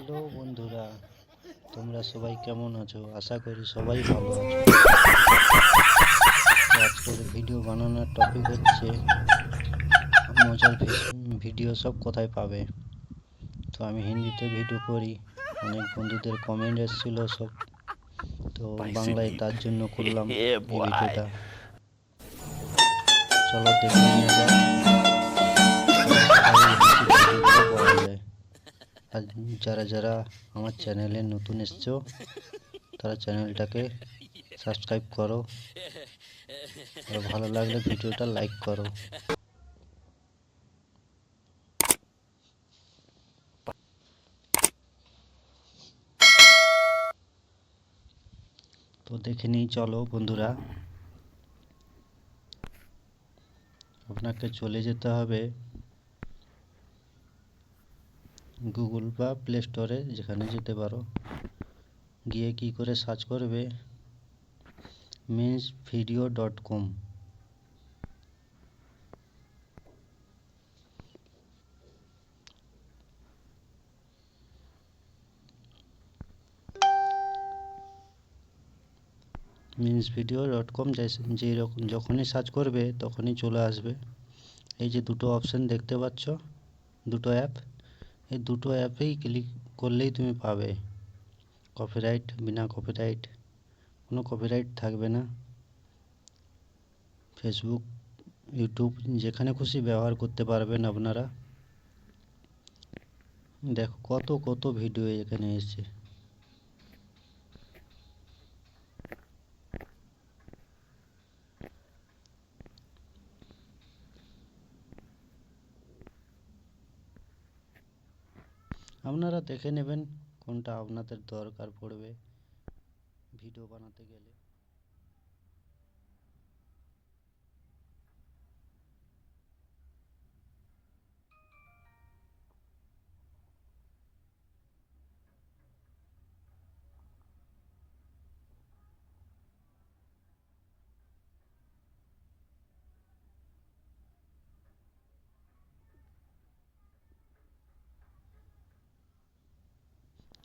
Hello বন্ধুরা, তোমরা সবাই কেমন আছো? আশা করি সবাই ভালো আছো। তো আজকের ভিডিও বানানোর টপিক হচ্ছে মজার ভিডিও সব কোথায় পাবে। তো আমি হিন্দিতে ভিডিও করি, অনেক বন্ধুদের কমেন্ট এসেছিল সব, তো বাংলায় তার জন্য করলাম এই ভিডিওটা। চলো দেখে নিয়ে যাক কোথায় বেশি ভিডিওগুলো পাওয়া যায়। আর যারা যারা আমার চ্যানেলে নতুন এসছো তারা চ্যানেলটাকে সাবস্ক্রাইব করো, আর ভালো লাগলে ভিডিওটা লাইক করো। তো দেখে নিই, চলো বন্ধুরা। আপনাকে চলে যেতে হবে গুগল বা প্লে স্টোরে, যেখানে যেতে পারো। গিয়ে কি করে সার্চ করবে mensvideo.com। mensvideo.com যখনই সার্চ করবে তখনই চলে আসবে। এই যে দুটো অপশন দেখতে পাচ্ছ, দুটো অ্যাপ, এই দুটো অ্যাপেই ক্লিক করলেই তুমি পাবে। কপিরাইট, বিনা কপিরাইট, কোনো কপিরাইট থাকবে না। ফেসবুক, ইউটিউব যেখানে খুশি ব্যবহার করতে পারবেন আপনারা। দেখো কত কত ভিডিও এখানে এসেছে। আপনারা দেখে নেবেন কোনটা আপনাদের দরকার পড়বে ভিডিও বানাতে গেলে।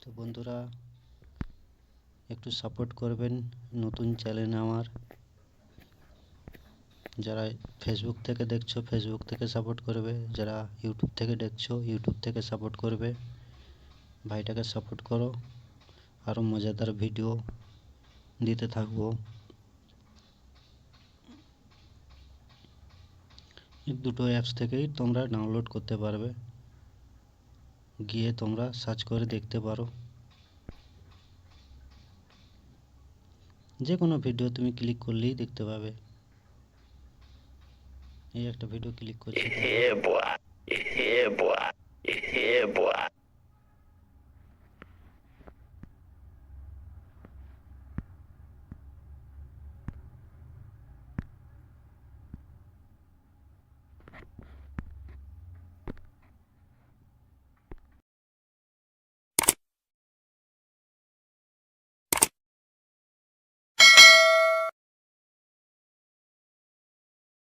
তো বন্ধুরা, একটু সাপোর্ট করবেন নতুন চ্যানেল আমার। যারা ফেসবুক থেকে দেখছো ফেসবুক থেকে সাপোর্ট করবে, যারা ইউটিউব থেকে দেখছো ইউটিউব থেকে সাপোর্ট করবে। ভাইটাকে সাপোর্ট করো, আরও মজাদার ভিডিও দিতে থাকবো। এই দুটো অ্যাপস থেকেই তোমরা ডাউনলোড করতে পারবে, গিয়ে তোমরা সার্চ করে দেখতে পারো। যে কোনো ভিডিও তুমি ক্লিক করলেই দেখতে পাবে। এই একটা ভিডিও ক্লিক করছি।